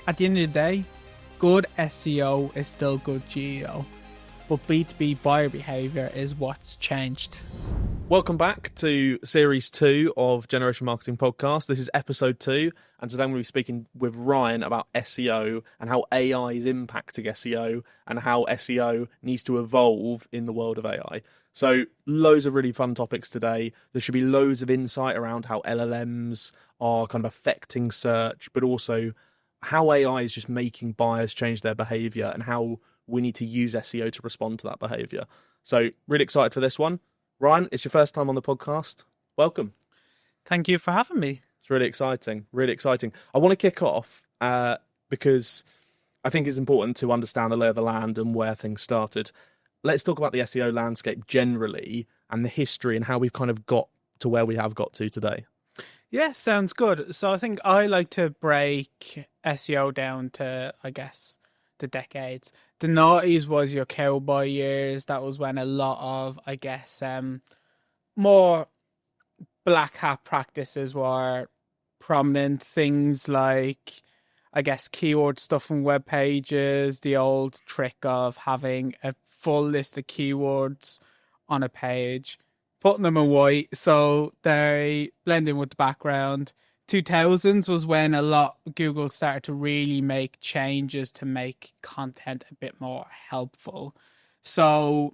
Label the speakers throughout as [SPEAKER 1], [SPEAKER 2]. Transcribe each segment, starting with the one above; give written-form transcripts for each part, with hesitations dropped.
[SPEAKER 1] At the end of the day, good SEO is still good GEO, but B2B buyer behavior is what's changed.
[SPEAKER 2] Welcome back to Series 2 of Generation Marketing Podcast. This is Episode 2, and today I'm going to be speaking with Ryan about SEO and how AI is impacting SEO and how SEO needs to evolve in the world of AI. So loads of really fun topics today. There should be loads of insight around how LLMs are kind of affecting search, but also how AI is just making buyers change their behavior and how we need to use SEO to respond to that behavior. So really excited for this one. Ryan, it's your first time on the podcast. Welcome.
[SPEAKER 1] Thank you for having me.
[SPEAKER 2] It's really exciting, really exciting. I want to kick off because I think it's important to understand the lay of the land and where things started. Let's talk about the SEO landscape generally and the history and how we've kind of got to where we have got to today.
[SPEAKER 1] Yeah, sounds good. So I think I like to break SEO down to, the decades. The 90s was your cowboy years. That was when a lot of, more black hat practices were prominent. Things like, keyword stuff on web pages, the old trick of having a full list of keywords on a page, putting them in white so they blend in with the background. 2000s was when Google started to really make changes to make content a bit more helpful. So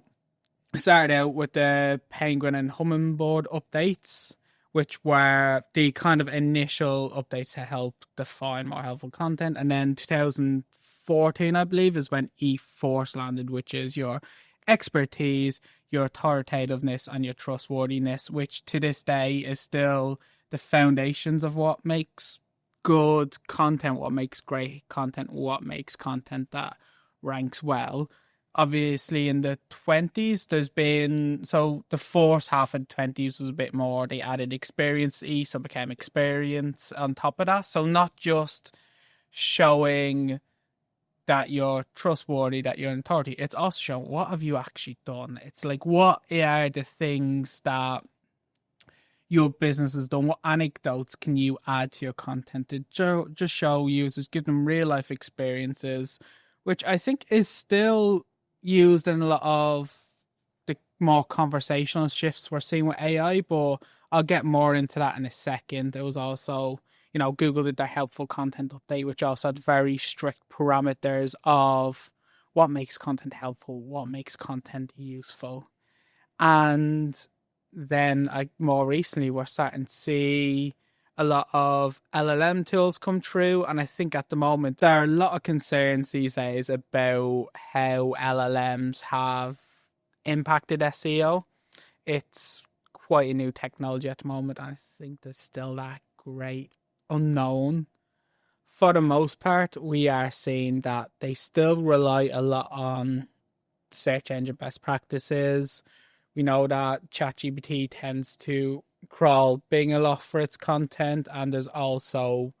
[SPEAKER 1] it started out with the Penguin and Hummingbird updates, which were the kind of initial updates to help define more helpful content. And then 2014, I believe, is when E-Force landed, which is your expertise, your authoritativeness, and your trustworthiness, which to this day is still the foundations of what makes good content, what makes great content, what makes content that ranks well. Obviously, in the 20s, the first half of the 20s was a bit more, they added experience to E, so it became experience on top of that. So not just showing that you're trustworthy, that you're an authority, it's also showing what have you actually done. It's like, what are the things that your business has done? What anecdotes can you add to your content to just show users, give them real life experiences, which I think is still used in a lot of the more conversational shifts we're seeing with AI, but I'll get more into that in a second. There was also, Google did their helpful content update, which also had very strict parameters of what makes content helpful, what makes content useful. And then more recently, we're starting to see a lot of LLM tools come through. And I think at the moment, there are a lot of concerns these days about how LLMs have impacted SEO. It's quite a new technology at the moment. I think there's still that great unknown. For the most part, we are seeing that they still rely a lot on search engine best practices. We know that ChatGPT tends to crawl Bing a lot for its content, and there's also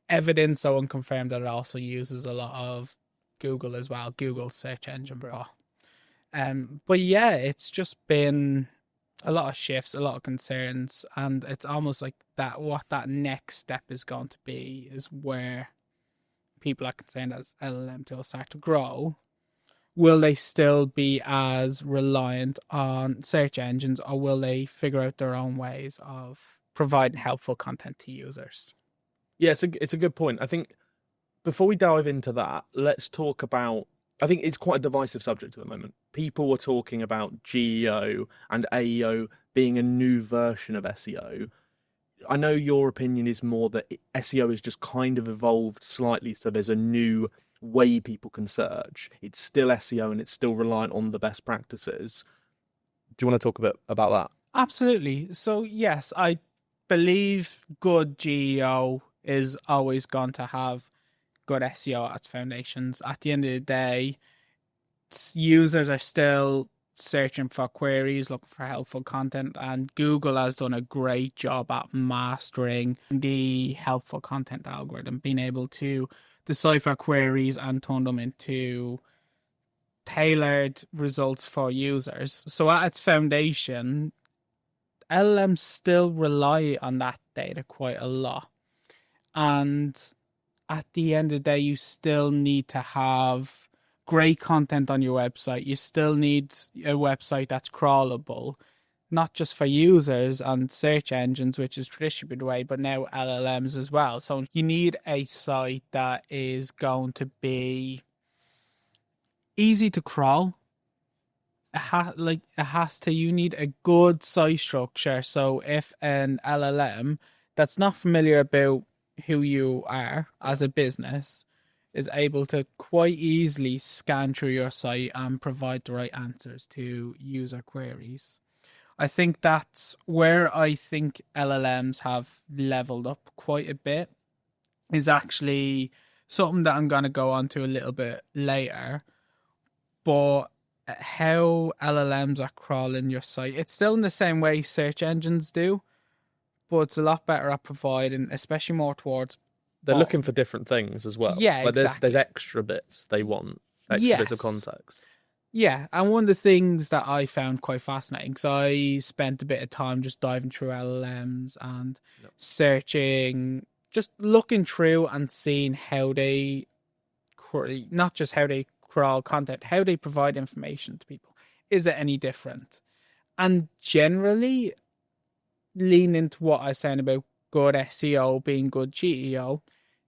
[SPEAKER 1] evidence, though unconfirmed, that it also uses a lot of Google as well, Google Search Engine Pro. But yeah, it's just been a lot of shifts, a lot of concerns, and it's almost like that what that next step is going to be is where people are concerned as LLM tools start to grow. Will they still be as reliant on search engines, or will they figure out their own ways of providing helpful content to users?
[SPEAKER 2] Yeah, it's a good point. I think before we dive into that, let's talk about, I think it's quite a divisive subject at the moment. People were talking about GEO and AEO being a new version of SEO. I know your opinion is more that SEO has just kind of evolved slightly, so there's a new way people can search. It's still SEO and it's still reliant on the best practices. Do you want to talk a bit about that?
[SPEAKER 1] Absolutely. So yes, I believe good GEO is always going to have good SEO at its foundations. At the end of the day, users are still searching for queries, looking for helpful content, and Google has done a great job at mastering the helpful content algorithm, being able to decipher queries and turn them into tailored results for users. So at its foundation, LLMs still rely on that data quite a lot. And at the end of the day, you still need to have great content on your website. You still need a website that's crawlable, not just for users and search engines, which is traditionally been the way, but now LLMs as well. So you need a site that is going to be easy to crawl. You need a good site structure. So if an LLM that's not familiar about who you are as a business is able to quite easily scan through your site and provide the right answers to user queries, I think that's where I think LLMs have leveled up quite a bit, is actually something that I'm going to go on to a little bit later. But how LLMs are crawling your site, it's still in the same way search engines do, but it's a lot better at providing, especially more towards...
[SPEAKER 2] They're looking for different things as well.
[SPEAKER 1] Yeah,
[SPEAKER 2] like
[SPEAKER 1] exactly.
[SPEAKER 2] There's extra bits they want, extra bits of context.
[SPEAKER 1] Yeah, and one of the things that I found quite fascinating, because I spent a bit of time just diving through LLMs and searching, just looking through and seeing how they, not just how they crawl content, how they provide information to people. Is it any different? And generally, lean into what I was saying about good SEO being good GEO.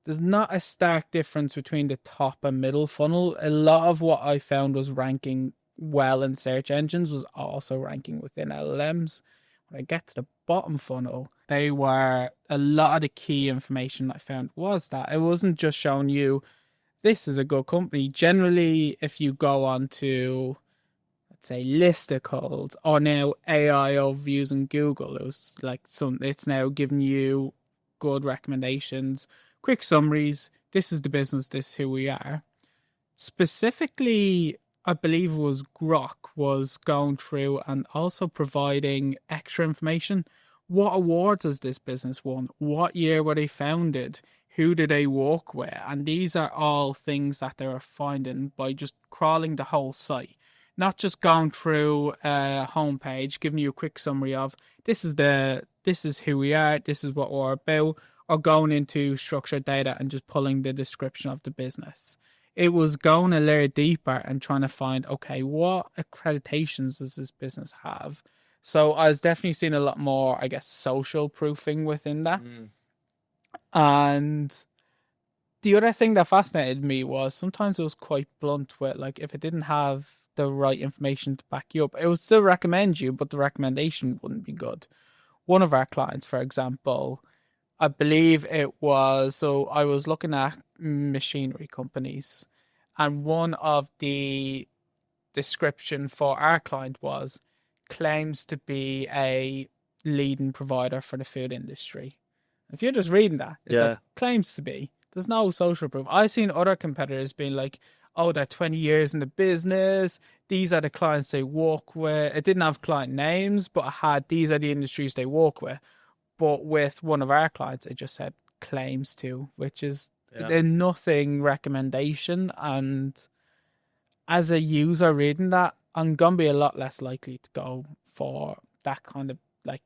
[SPEAKER 1] There's not a stark difference between the top and middle funnel. A lot of what I found was ranking well in search engines was also ranking within LLMs. When I get to the bottom funnel, a lot of the key information I found was that it wasn't just showing you this is a good company. Generally, if you go on to, let's say, listicles or now AI overviews in Google, it's now giving you good recommendations, quick summaries. This is the business, this is who we are. Specifically, I believe it was Grok was going through and also providing extra information. What awards has this business won? What year were they founded? Who do they work with? And these are all things that they're finding by just crawling the whole site. Not just going through a homepage, giving you a quick summary of this is who we are, this is what we're about, or going into structured data and just pulling the description of the business. It was going a layer deeper and trying to find, okay, what accreditations does this business have? So I was definitely seeing a lot more, I guess, social proofing within that. And the other thing that fascinated me was sometimes it was quite blunt with, like, if it didn't have the right information to back you up, it would still recommend you, but the recommendation wouldn't be good. One of our clients, for example, I believe it was, so I was looking at machinery companies, and one of the description for our client was claims to be a leading provider for the food industry. If you're just reading that, it's like claims to be. There's no social proof. I've seen other competitors being like, oh, they're 20 years in the business. These are the clients they work with. It didn't have client names, but it had, these are the industries they work with. But with one of our clients, it just said claims to, which is a nothing recommendation. And as a user reading that, I'm going to be a lot less likely to go for that kind of, like,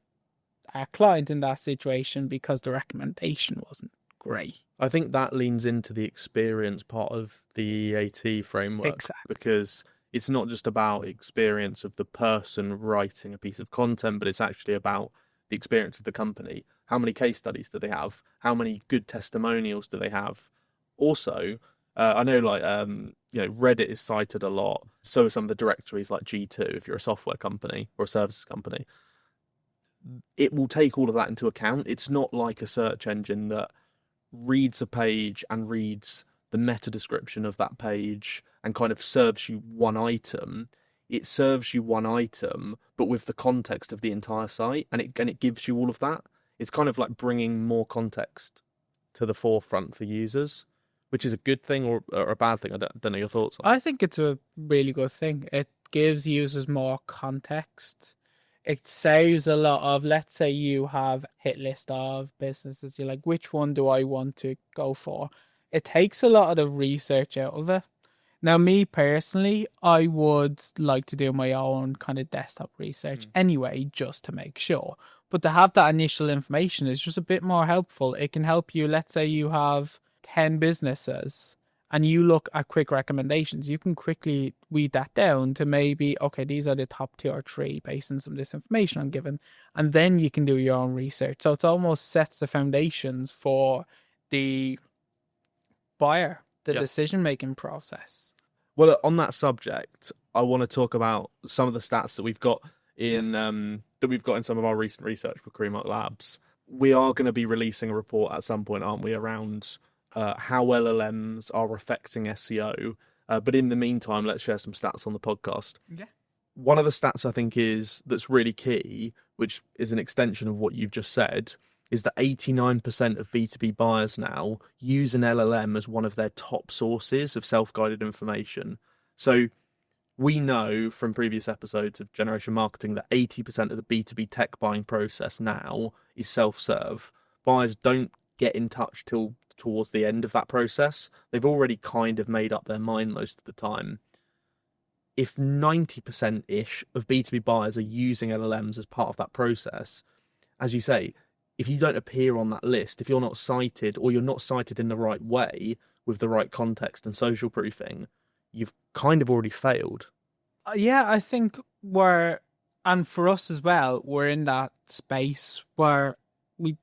[SPEAKER 1] our client in that situation because the recommendation wasn't great.
[SPEAKER 2] I think that leans into the experience part of the EAT framework.
[SPEAKER 1] Exactly.
[SPEAKER 2] Because it's not just about experience of the person writing a piece of content, but it's actually about the experience of the company. How many case studies do they have? How many good testimonials do they have? Also, I know, like, Reddit is cited a lot. So are some of the directories like G2, if you're a software company or a services company. It will take all of that into account. It's not like a search engine that reads a page and reads the meta description of that page and kind of serves you one item. It serves you one item, but with the context of the entire site, and it gives you all of that. It's kind of like bringing more context to the forefront for users, which is a good thing or a bad thing. I don't know your thoughts on it.
[SPEAKER 1] I think it's a really good thing. It gives users more context. It saves a lot of, let's say you have a hit list of businesses. You're like, which one do I want to go for? It takes a lot of the research out of it. Now, me personally, I would like to do my own kind of desktop research anyway, just to make sure. But to have that initial information is just a bit more helpful. It can help you, let's say you have 10 businesses and you look at quick recommendations, you can quickly weed that down to maybe, okay, these are the top 2 or 3 based on some of this information I'm given. And then you can do your own research. So it's almost sets the foundations for the buyer, the decision-making process.
[SPEAKER 2] Well, on that subject, I want to talk about some of the stats that we've got in some of our recent research with Creamart Labs. We are going to be releasing a report at some point, aren't we, around how LLMs are affecting SEO. But in the meantime, let's share some stats on the podcast.
[SPEAKER 1] Yeah.
[SPEAKER 2] One of the stats I think that's really key, which is an extension of what you've just said, is that 89% of B2B buyers now use an LLM as one of their top sources of self-guided information. So we know from previous episodes of Generation Marketing that 80% of the B2B tech buying process now is self-serve. Buyers don't get in touch till towards the end of that process. They've already kind of made up their mind most of the time. If 90%-ish of B2B buyers are using LLMs as part of that process, as you say, if you don't appear on that list, if you're not cited or you're not cited in the right way with the right context and social proofing, you've kind of already failed.
[SPEAKER 1] Yeah, I think and for us as well, we're in that space where we're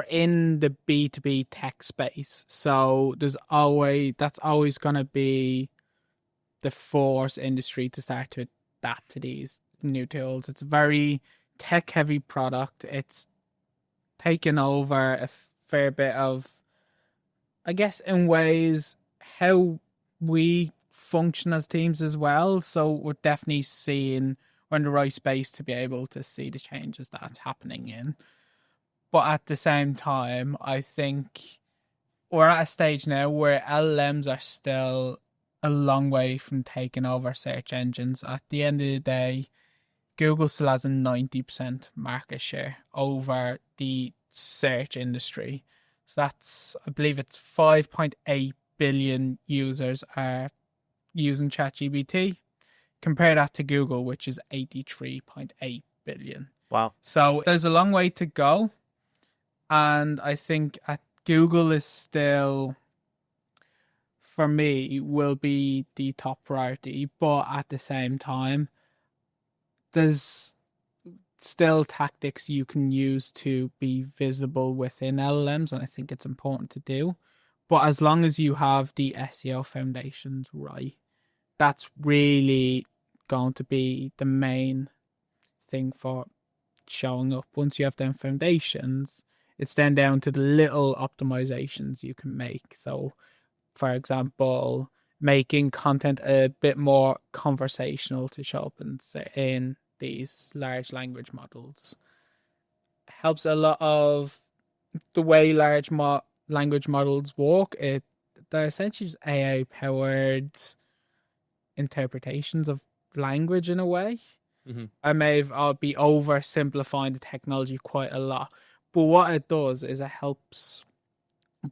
[SPEAKER 1] in the B2B tech space. So that's always going to be the first industry to start to adapt to these new tools. It's a very tech-heavy product. It's taken over a fair bit of, I guess, in ways, how we function as teams as well. So we're definitely we're in the right space to be able to see the changes that's happening in. But at the same time, I think we're at a stage now where LLMs are still a long way from taking over search engines. At the end of the day, Google still has a 90% market share over the search industry. So I believe it's 5.8 billion users are using ChatGPT. Compare that to Google, which is 83.8 billion.
[SPEAKER 2] Wow.
[SPEAKER 1] So there's a long way to go. And I think Google is still, for me, will be the top priority. But at the same time, there's still tactics you can use to be visible within LLMs, and I think it's important to do. But as long as you have the SEO foundations right, that's really going to be the main thing for showing up. Once you have them foundations, it's then down to the little optimizations you can make. So, for example, making content a bit more conversational to show up in these large language models helps a lot of the way large language models work. They're essentially just AI powered interpretations of language in a way.
[SPEAKER 2] Mm-hmm.
[SPEAKER 1] I'll be oversimplifying the technology quite a lot, but what it does is it helps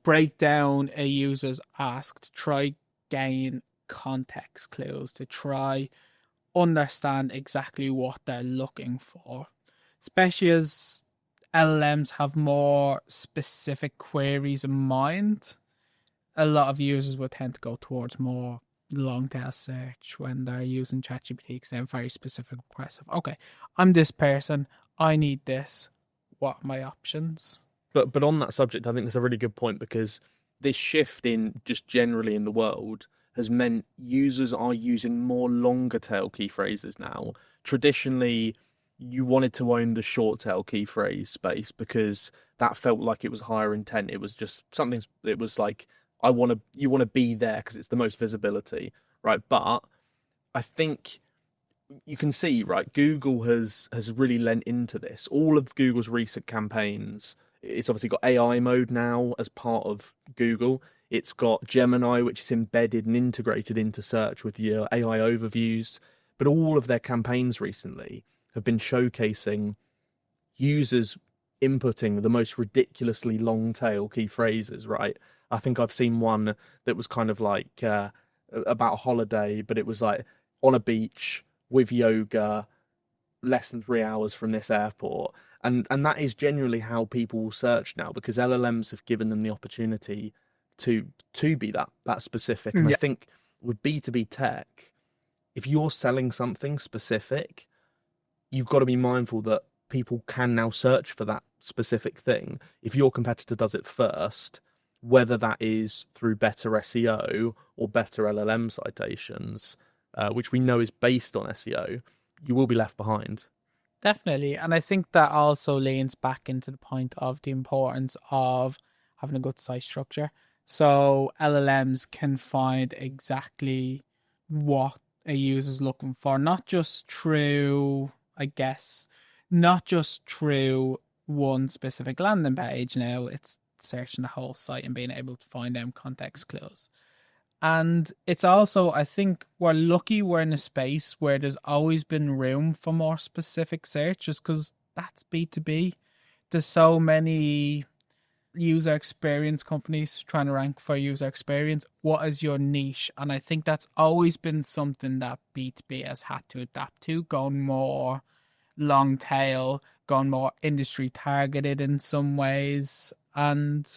[SPEAKER 1] break down a user's ask to try gain context clues, to try understand exactly what they're looking for, especially as LLMs have more specific queries in mind. A lot of users will tend to go towards more long tail search when they're using ChatGPT because they have very specific requests of, okay, I'm this person, I need this, what are my options?
[SPEAKER 2] But on that subject, I think that's a really good point, because this shift in just generally in the world has meant users are using more longer tail key phrases now. Traditionally, you wanted to own the short tail key phrase space because that felt like it was higher intent. It was just something, it was like, you want to be there because it's the most visibility, right? But I think you can see, right, Google has really lent into this. All of Google's recent campaigns, it's obviously got AI mode now as part of Google. It's got Gemini, which is embedded and integrated into search with your AI overviews. But all of their campaigns recently have been showcasing users inputting the most ridiculously long tail key phrases, right? I think I've seen one that was kind of like about a holiday, but it was like on a beach with yoga, less than 3 hours from this airport. And that is generally how people will search now, because LLMs have given them the opportunity to be that specific. And I
[SPEAKER 1] Yeah,
[SPEAKER 2] think with B2B tech, if you're selling something specific, you've got to be mindful that people can now search for that specific thing. If your competitor does it first, whether that is through better SEO or better LLM citations, which we know is based on SEO, you will be left behind.
[SPEAKER 1] definitely. And I think that also leans back into the point of the importance of having a good site structure. So LLMs can find exactly what a user's looking for, not just through, I guess, not just through one specific landing page. Now it's searching the whole site and being able to find them context clues. And it's also, I think we're lucky we're in a space where there's always been room for more specific search, just because that's B2B. There's so many user experience companies trying to rank for user experience. What is your niche? And I think that's always been something that B2B has had to adapt to, going more long tail, gone more industry targeted in some ways. And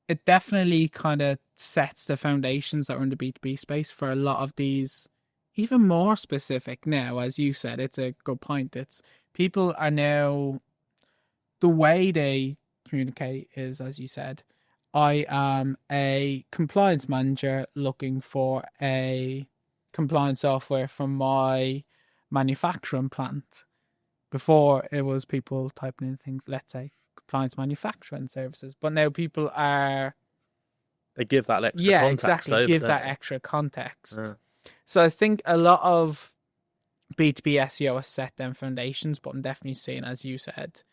[SPEAKER 1] it definitely kind of sets the foundations that are in the B2B space for a lot of these even more specific now. As you said, it's a good point. It's people are now, the way they communicate is, as you said, I am a compliance manager looking for a compliance software from my manufacturing plant. Before, it was people typing in things, let's say, compliance manufacturing services. But now people are,
[SPEAKER 2] They give that extra
[SPEAKER 1] yeah,
[SPEAKER 2] context,
[SPEAKER 1] exactly,
[SPEAKER 2] though,
[SPEAKER 1] give
[SPEAKER 2] don't
[SPEAKER 1] that
[SPEAKER 2] they?
[SPEAKER 1] extra context.
[SPEAKER 2] Yeah.
[SPEAKER 1] So I think a lot of B2B SEO has set them foundations, but I'm definitely seeing, as you said,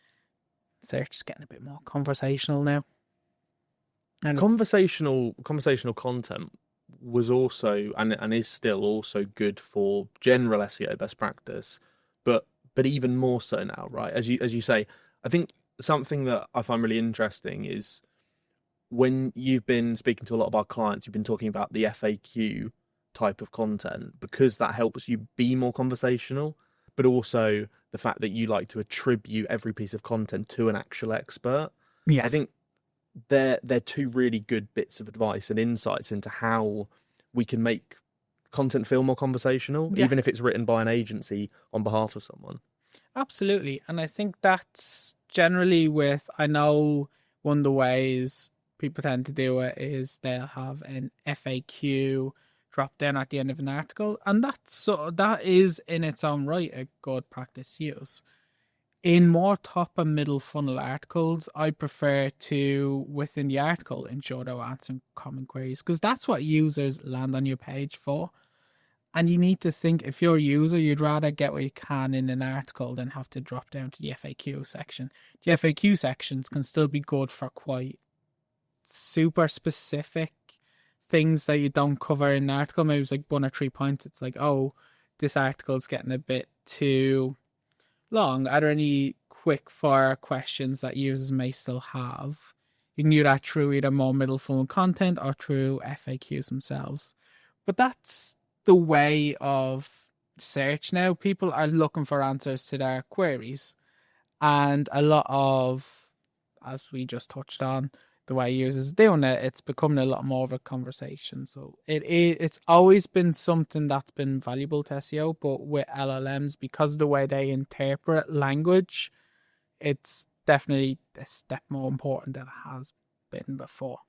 [SPEAKER 1] search is getting a bit more conversational now. And
[SPEAKER 2] Conversational content was also and is still also good for general SEO best practice, but even more so now, right? As you say, I think something that I find really interesting is when you've been speaking to a lot of our clients, you've been talking about the FAQ type of content, because that helps you be more conversational, but also the fact that you like to attribute every piece of content to an actual expert.
[SPEAKER 1] yeah,
[SPEAKER 2] I think they're two really good bits of advice and insights into how we can make content feel more conversational,
[SPEAKER 1] yeah,
[SPEAKER 2] even if it's written by an agency on behalf of someone.
[SPEAKER 1] absolutely. And I think that's generally with, I know one of the ways people tend to do it is they'll have an FAQ drop down at the end of an article, and that is in its own right a good practice use. In more top and middle funnel articles, I prefer to, within the article, ensure they're answering common queries, because that's what users land on your page for. And you need to think, if you're a user, you'd rather get what you can in an article than have to drop down to the FAQ section. The FAQ sections can still be good for quite super specific things that you don't cover in an article. Maybe it's like 1 or 3 points. It's like, oh, this article's getting a bit too long. Are there any quick fire questions that users may still have? You can do that through either more middle funnel content or through FAQs themselves. But that's the way of search now. People are looking for answers to their queries. And a lot of, as we just touched on, the way users are doing it, it's becoming a lot more of a conversation. So it's always been something that's been valuable to SEO, but with LLMs, because of the way they interpret language, it's definitely a step more important than it has been before.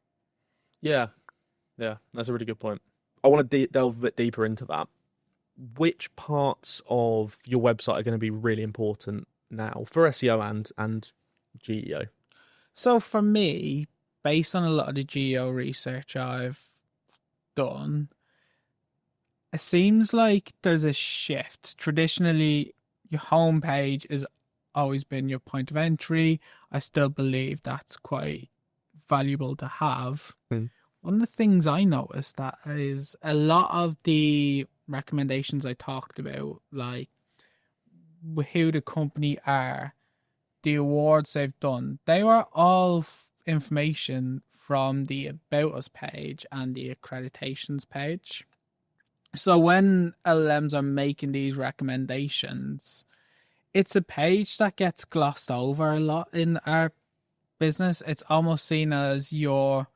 [SPEAKER 2] Yeah, yeah, that's a really good point. I want to delve a bit deeper into that. Which parts of your website are going to be really important now for SEO and GEO?
[SPEAKER 1] So for me, based on a lot of the geo research I've done, it seems like there's a shift. Traditionally, your homepage has always been your point of entry. I still believe that's quite valuable to have.
[SPEAKER 2] Mm.
[SPEAKER 1] One of the things I noticed that is a lot of the recommendations I talked about, like who the company are, the awards they've done, they were all information from the About Us page and the accreditations page. So when LLMs are making these recommendations, it's a page that gets glossed over a lot in our business. It's almost seen as your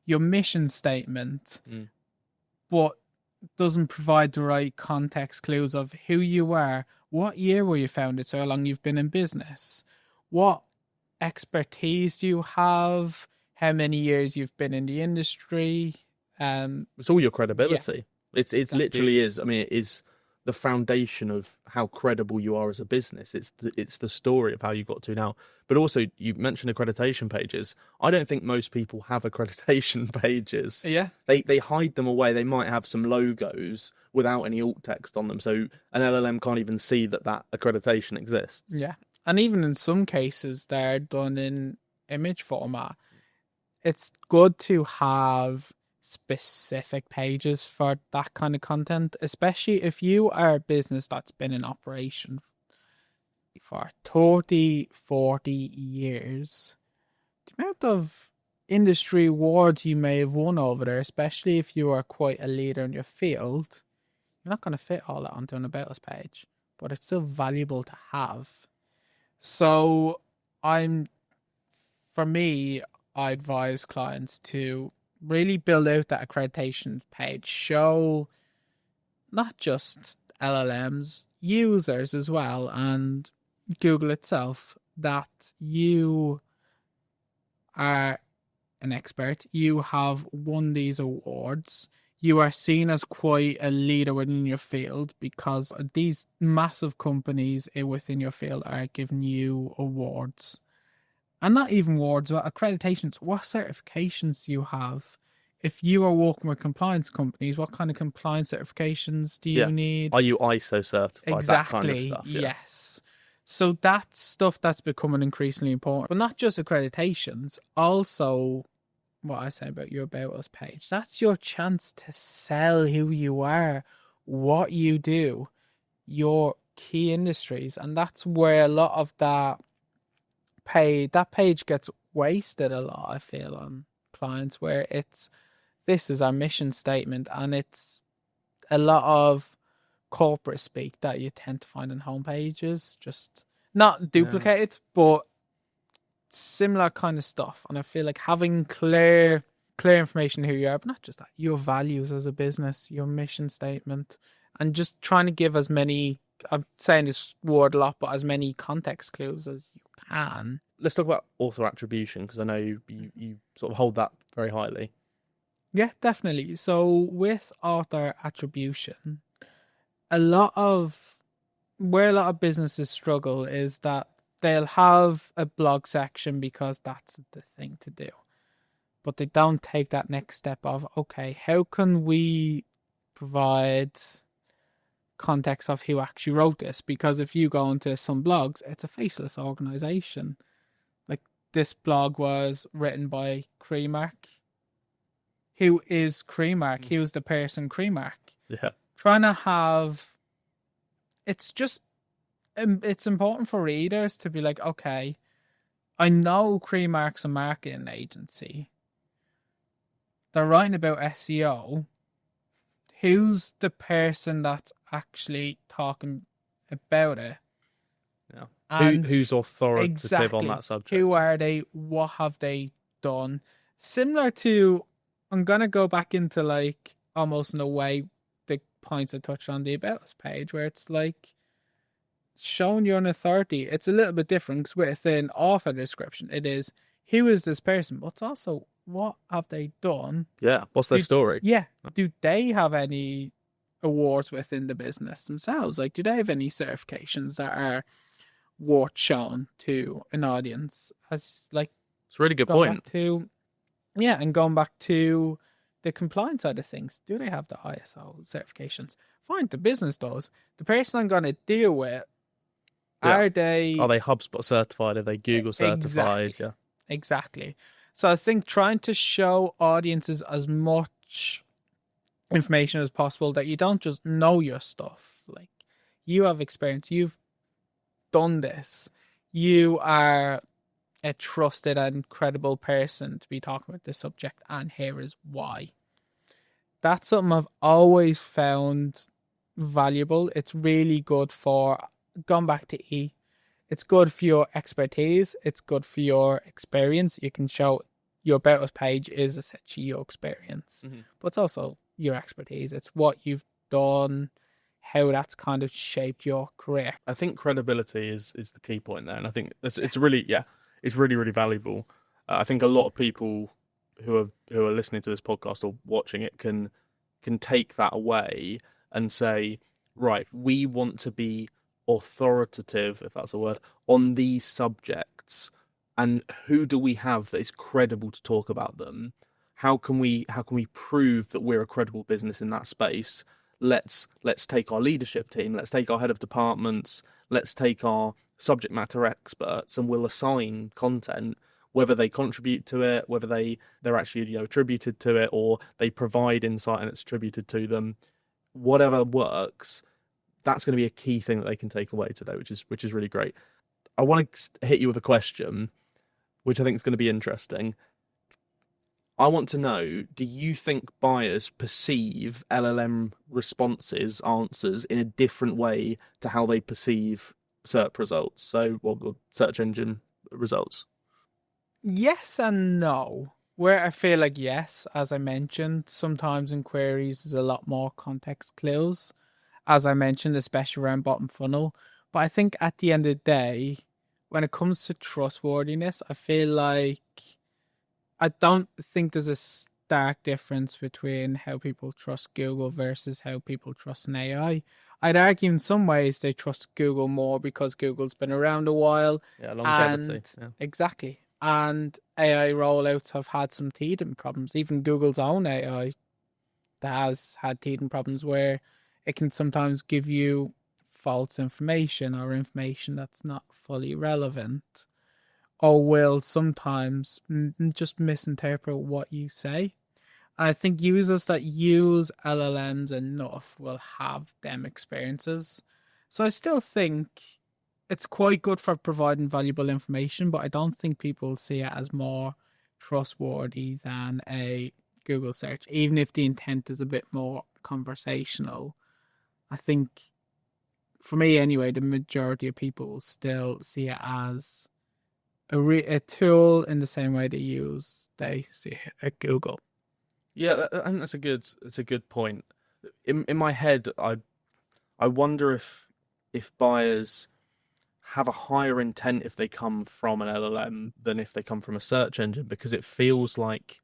[SPEAKER 1] mission statement, but doesn't provide the right context clues of who you are, what year were you founded, so how long you've been in business, what expertise do you have, how many years you've been in the industry.
[SPEAKER 2] It's all your credibility. It
[SPEAKER 1] Exactly.
[SPEAKER 2] literally is. I mean, it is the foundation of how credible you are as a business. It's the story of how you got to now. But also, you mentioned accreditation pages. I don't think most people have accreditation pages.
[SPEAKER 1] Yeah.
[SPEAKER 2] They hide them away. They might have some logos without any alt text on them, so an LLM can't even see that accreditation exists.
[SPEAKER 1] Yeah. And even in some cases, they're done in image format. It's good to have specific pages for that kind of content, especially if you are a business that's been in operation for 30, 40 years. The amount of industry awards you may have won over there, especially if you are quite a leader in your field, you're not going to fit all that onto an About Us page, but it's still valuable to have. So for me, I advise clients to really build out that accreditation page, show not just LLMs, users as well, and Google itself, that you are an expert, you have won these awards, you are seen as quite a leader within your field because these massive companies within your field are giving you awards. And not even awards, but accreditations. What certifications do you have? If you are working with compliance companies, what kind of compliance certifications do you need?
[SPEAKER 2] Are you ISO certified?
[SPEAKER 1] Exactly.
[SPEAKER 2] That kind of stuff. Yeah.
[SPEAKER 1] Yes. So that's stuff that's becoming increasingly important. But not just accreditations, also what I say about your About Us page. That's your chance to sell who you are, what you do, your key industries. And that's where a lot of that page gets wasted a lot, I feel, on clients, where this is our mission statement, and it's a lot of corporate speak that you tend to find on homepages, just not duplicated, but similar kind of stuff. And I feel like having clear information who you are, but not just that, your values as a business, your mission statement, and just trying to give as many, I'm saying this word a lot, but as many context clues as you can.
[SPEAKER 2] Let's talk about author attribution, because I know you sort of hold that very highly.
[SPEAKER 1] Yeah, definitely. So with author attribution, where a lot of businesses struggle is that they'll have a blog section because that's the thing to do, but they don't take that next step of, okay, how can we provide context of who actually wrote this? Because if you go into some blogs, it's a faceless organization. Like, this blog was written by Creamark. Who is Creamark? Who's the person Creamark?
[SPEAKER 2] Yeah.
[SPEAKER 1] Trying to have, it's important for readers to be like, okay, I know Creamark's a marketing agency. They're writing about SEO. Who's the person that's actually talking about it?
[SPEAKER 2] Yeah.
[SPEAKER 1] And
[SPEAKER 2] who's authoritative
[SPEAKER 1] exactly,
[SPEAKER 2] on that subject?
[SPEAKER 1] Who are they? What have they done? Similar to, I'm going to go back into, like, almost in a way, the points I touched on the About Us page, where it's like showing you're an authority. It's a little bit different, because with an author description, it is, who is this person? But it's also, what have they done?
[SPEAKER 2] Yeah. What's their story?
[SPEAKER 1] Yeah. Do they have any awards within the business themselves? Like, do they have any certifications that are worth showing to an audience? As, like,
[SPEAKER 2] It's a really good point.
[SPEAKER 1] And going back to the compliance side of things, do they have the ISO certifications? Fine, the business does. The person I'm going to deal with, are they
[SPEAKER 2] HubSpot certified? Are they Google certified?
[SPEAKER 1] Exactly. Exactly. So I think trying to show audiences as much information as possible, that you don't just know your stuff. Like, you have experience, you've done this, you are a trusted and credible person to be talking about this subject, and here is why. That's something I've always found valuable. It's really good for, going back to It's good for your expertise. It's good for your experience. You can show your About Us page is essentially your experience, but it's also your expertise. It's what you've done, how that's kind of shaped your career.
[SPEAKER 2] I think credibility is the key point there, and I think it's really it's really really valuable. I think a lot of people who are listening to this podcast or watching it can take that away and say, right, we want to be authoritative, if that's a word, on these subjects, and who do we have that is credible to talk about them? How can we prove that we're a credible business in that space? Let's take our leadership team, let's take our head of departments, let's take our subject matter experts, and we'll assign content, whether they contribute to it, whether they're actually attributed to it, or they provide insight and it's attributed to them. Whatever works, that's going to be a key thing that they can take away today, which is really great. I want to hit you with a question, which I think is going to be interesting. I want to know, do you think buyers perceive LLM responses, answers, in a different way to how they perceive SERP results? So, well, search engine results.
[SPEAKER 1] Yes and no. Where I feel like yes, as I mentioned, sometimes in queries there's a lot more context clues, as I mentioned, especially around bottom funnel. But I think at the end of the day, when it comes to trustworthiness, I feel like I don't think there's a stark difference between how people trust Google versus how people trust an AI. I'd argue in some ways they trust Google more because Google's been around a while.
[SPEAKER 2] Yeah, longevity.
[SPEAKER 1] And
[SPEAKER 2] Yeah.
[SPEAKER 1] exactly. And AI rollouts have had some teething problems. Even Google's own AI has had teething problems where it can sometimes give you false information or information that's not fully relevant, or will sometimes just misinterpret what you say. I think users that use LLMs enough will have them experiences. So I still think it's quite good for providing valuable information, but I don't think people see it as more trustworthy than a Google search, even if the intent is a bit more conversational. I think, for me anyway, the majority of people will still see it as a tool in the same way they see it at Google.
[SPEAKER 2] Yeah, I think that's a good point. In my head, I wonder if buyers have a higher intent if they come from an LLM than if they come from a search engine, because it feels like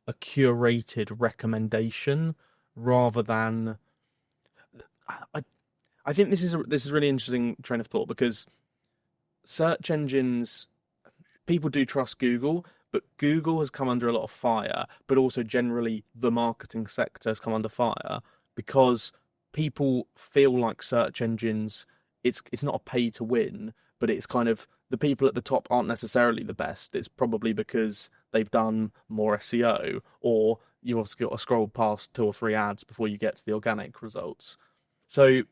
[SPEAKER 2] a curated recommendation rather than. I think this is a really interesting train of thought, because search engines, people do trust Google, but Google has come under a lot of fire, but also generally the marketing sector has come under fire because people feel like search engines, it's not a pay to win, but it's kind of the people at the top aren't necessarily the best. It's probably because they've done more SEO, or you've also got to scroll past 2 or 3 ads before you get to the organic results. So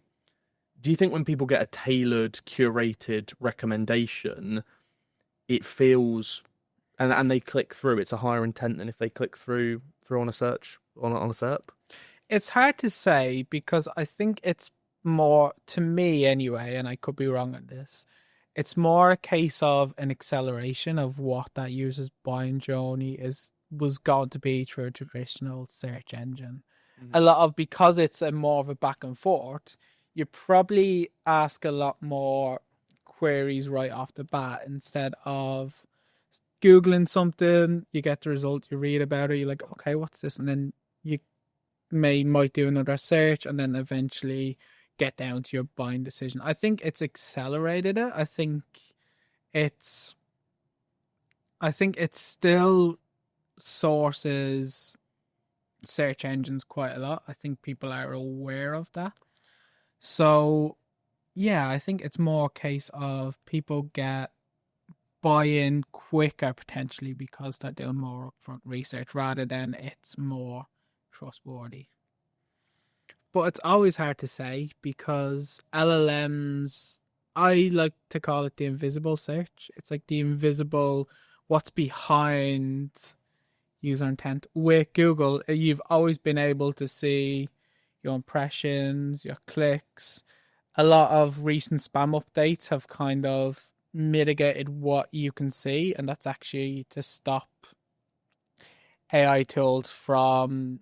[SPEAKER 2] do you think when people get a tailored, curated recommendation, it feels and they click through, it's a higher intent than if they click through on a search on a SERP?
[SPEAKER 1] It's hard to say, because I think it's more, to me anyway, and I could be wrong on this, it's more a case of an acceleration of what that user's buying journey was going to be through a traditional search engine. A lot of, because it's a more of a back and forth, you probably ask a lot more queries right off the bat instead of Googling something, you get the result, you read about it, you're like, okay, what's this? And then you might do another search and then eventually get down to your buying decision. I think it's accelerated it. I think it's still sources search engines quite a lot. I think people are aware of that. So yeah, I think it's more a case of people get buy-in quicker potentially because they're doing more upfront research rather than it's more trustworthy. But it's always hard to say because LLMs, I like to call it the invisible search. It's like the invisible, what's behind user intent. With Google, you've always been able to see your impressions, your clicks. A lot of recent spam updates have kind of mitigated what you can see, and that's actually to stop AI tools from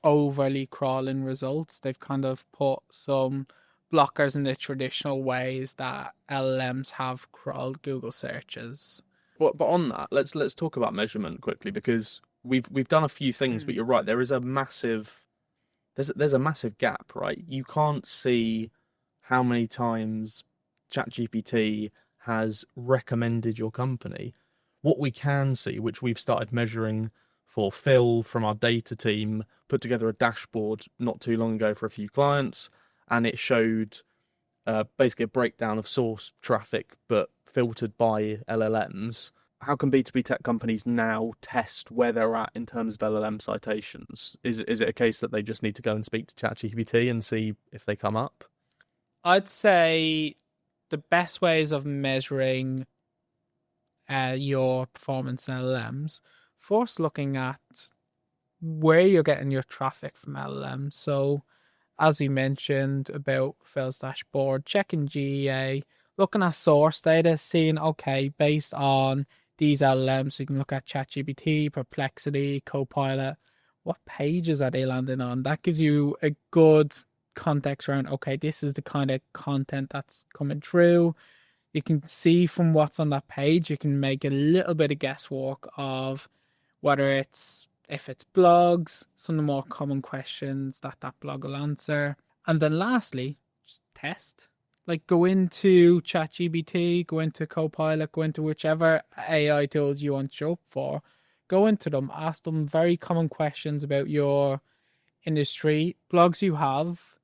[SPEAKER 1] overly crawling results. They've kind of put some blockers in the traditional ways that LLMs have crawled Google searches.
[SPEAKER 2] But on that, let's talk about measurement quickly, because we've done a few things, but you're right. There is a massive there's a massive gap, right? You can't see how many times ChatGPT has recommended your company. What we can see, which we've started measuring for Phil from our data team, put together a dashboard not too long ago for a few clients, and it showed basically a breakdown of source traffic, but filtered by LLMs. How can B2B tech companies now test where they're at in terms of LLM citations? Is it a case that they just need to go and speak to ChatGPT and see if they come up?
[SPEAKER 1] I'd say the best ways of measuring your performance in LLMs, first looking at where you're getting your traffic from LLMs. So, as we mentioned about Phil's dashboard, checking GEA, looking at source data, seeing, okay, based on these LLMs, you can look at ChatGPT, Perplexity, Copilot, what pages are they landing on? That gives you a good context around, okay, this is the kind of content that's coming through. You can see from what's on that page, you can make a little bit of guesswork of whether if it's blogs, some of the more common questions that blog will answer. And then lastly, just test. Like, go into ChatGPT, go into Copilot, go into whichever AI tools you want to show up for. Go into them, ask them very common questions about your industry, blogs you have.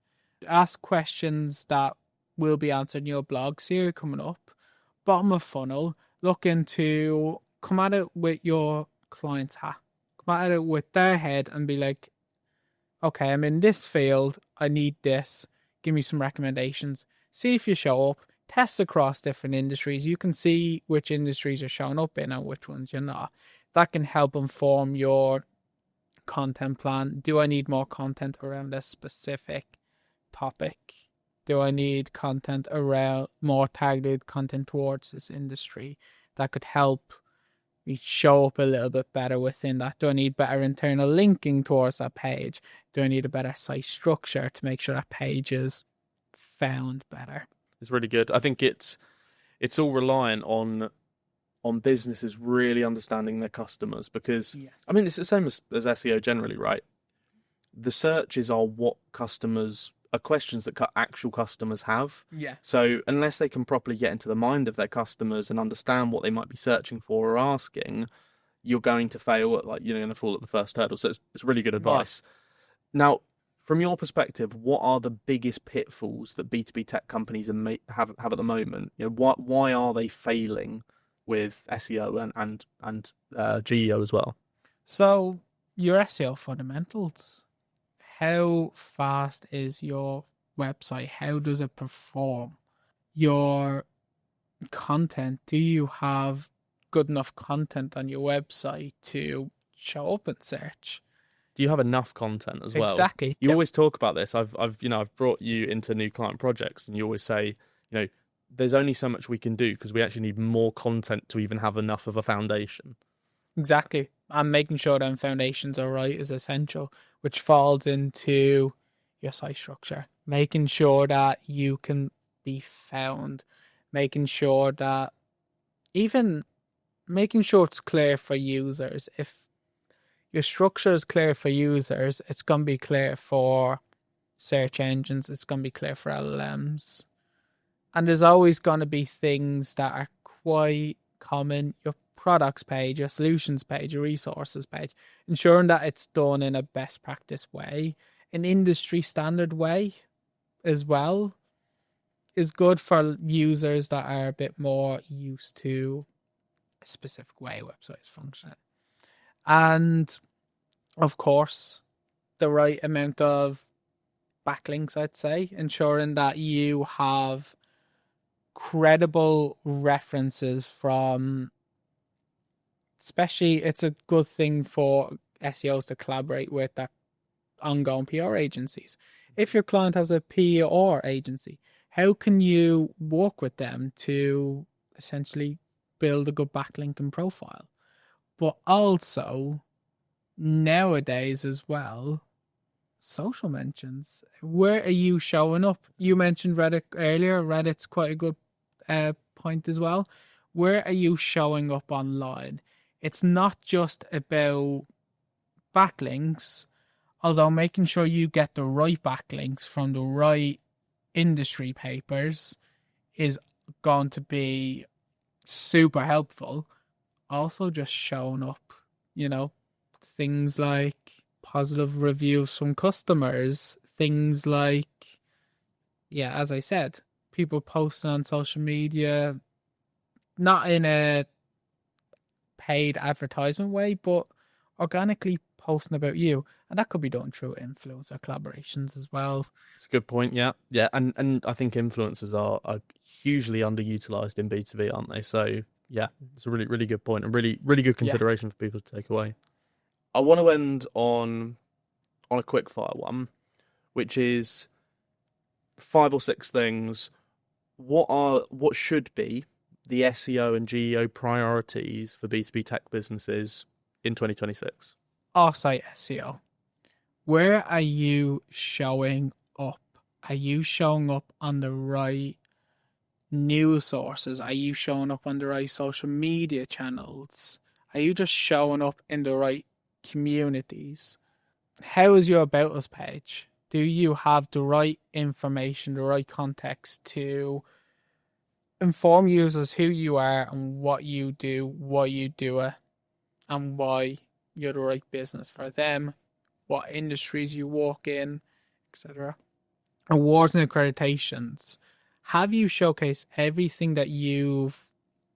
[SPEAKER 1] Ask questions that will be answered in your blog. See how you're coming up. Bottom of funnel, look into, come at it with your client's hat. Come at it with their head and be like, okay, I'm in this field. I need this. Give me some recommendations. See if you show up. Test across different industries. You can see which industries are showing up in and which ones you're not. That can help inform your content plan. Do I need more content around this specific topic? Do I need content around more targeted content towards this industry that could help me show up a little bit better within that? Do I need better internal linking towards that page? Do I need a better site structure to make sure that page is found better?
[SPEAKER 2] It's really good. I think it's all reliant on businesses really understanding their customers, because
[SPEAKER 1] Yes.
[SPEAKER 2] I mean, it's the same as SEO generally, right? The searches are what customers are, questions that actual customers have.
[SPEAKER 1] Yeah.
[SPEAKER 2] So unless they can properly get into the mind of their customers and understand what they might be searching for or asking, you're going to fail at, like, you're going to fall at the first hurdle. So it's really good advice. Now, from your perspective, what are the biggest pitfalls that B2B tech companies have at the moment? You know, why are they failing with SEO and GEO as well?
[SPEAKER 1] So your SEO fundamentals. How fast is your website? How does it perform? Your content. Do you have good enough content on your website to show up in search?
[SPEAKER 2] Do you have enough content as well?
[SPEAKER 1] Exactly.
[SPEAKER 2] You always talk about this. I've brought you into new client projects, and you always say, there's only so much we can do because we actually need more content to even have enough of a foundation.
[SPEAKER 1] Exactly. And making sure them foundations are right is essential, which falls into your site structure. Making sure that you can be found. Making sure that making sure it's clear for users. If your structure is clear for users, it's going to be clear for search engines. It's going to be clear for LLMs. And there's always going to be things that are quite common. Your products page, your solutions page, your resources page, ensuring that it's done in a best practice way, an industry standard way as well, is good for users that are a bit more used to a specific way websites function. And of course, the right amount of backlinks, I'd say, ensuring that you have credible references from, especially it's a good thing for SEOs to collaborate with that ongoing PR agencies. If your client has a PR agency, how can you work with them to essentially build a good backlinking profile. But also, nowadays as well, social mentions. Where are you showing up? You mentioned Reddit earlier. Reddit's quite a good point as well. Where are you showing up online? It's not just about backlinks, although making sure you get the right backlinks from the right industry papers is going to be super helpful. Also, just showing up, things like positive reviews from customers, things like, yeah, as I said, people posting on social media, not in a paid advertisement way, but organically posting about you. And that could be done through influencer collaborations as well.
[SPEAKER 2] It's a good point, yeah. Yeah, and I think influencers are hugely underutilized in B2B, aren't they? So, yeah, it's a really, really good point and really, really good consideration for people to take away. I want to end on a quick fire one, which is 5 or 6 things. What should be the SEO and GEO priorities for B2B tech businesses in 2026?
[SPEAKER 1] Offsite SEO. Where are you showing up? Are you showing up on the right news sources? Are you showing up on the right social media channels? Are you just showing up in the right communities? How is your About Us page? Do you have the right information, the right context to inform users who you are and what you do, why you do it, and why you're the right business for them, what industries you work in, etc. Awards and accreditations. Have you showcased everything that you've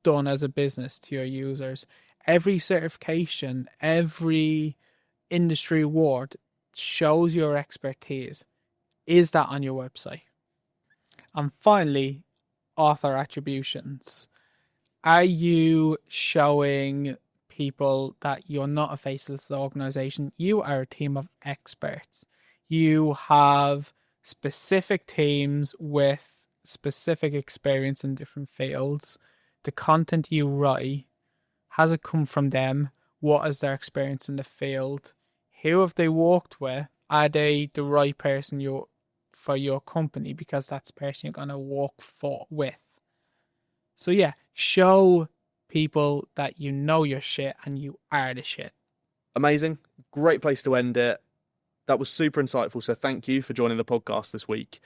[SPEAKER 1] done as a business to your users? Every certification, every industry award shows your expertise. Is that on your website? And finally, author attributions. Are you showing people that you're not a faceless organization? You are a team of experts. You have specific teams with specific experience in different fields. The content you write, has it come from them? What is their experience in the field? Who have they worked with? Are they the right person for your company? Because that's the person you're going to work with. So yeah, show people that you know your shit and you are the shit.
[SPEAKER 2] Amazing. Great place to end it. That was super insightful. So thank you for joining the podcast this week.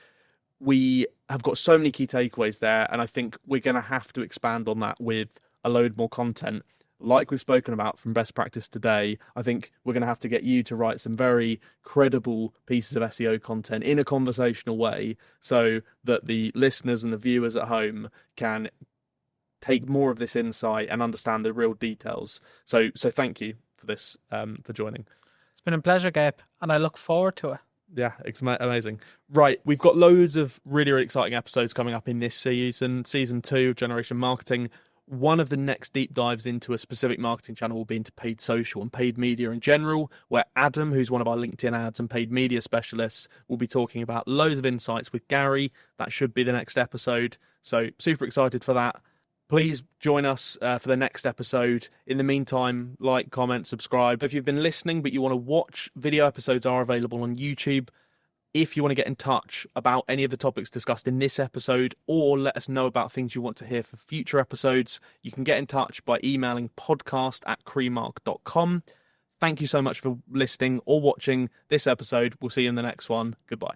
[SPEAKER 2] We have got so many key takeaways there, and I think we're going to have to expand on that with a load more content. Like we've spoken about from best practice today, I think we're going to have to get you to write some very credible pieces of SEO content in a conversational way so that the listeners and the viewers at home can take more of this insight and understand the real details. So thank you for this, for joining.
[SPEAKER 1] It's been a pleasure, Gabe, and I look forward to it.
[SPEAKER 2] Yeah, it's amazing. Right, we've got loads of really, really exciting episodes coming up in this season 2 of Generation Marketing. One of the next deep dives into a specific marketing channel will be into paid social and paid media in general, where Adam, who's one of our LinkedIn ads and paid media specialists, will be talking about loads of insights with Gary. That should be the next episode. So super excited for that. Please join us for the next episode. In the meantime, like, comment, subscribe. If you've been listening but you want to watch, video episodes are available on YouTube. If you want to get in touch about any of the topics discussed in this episode or let us know about things you want to hear for future episodes, you can get in touch by emailing podcast@creemark.com. Thank you so much for listening or watching this episode. We'll see you in the next one. Goodbye.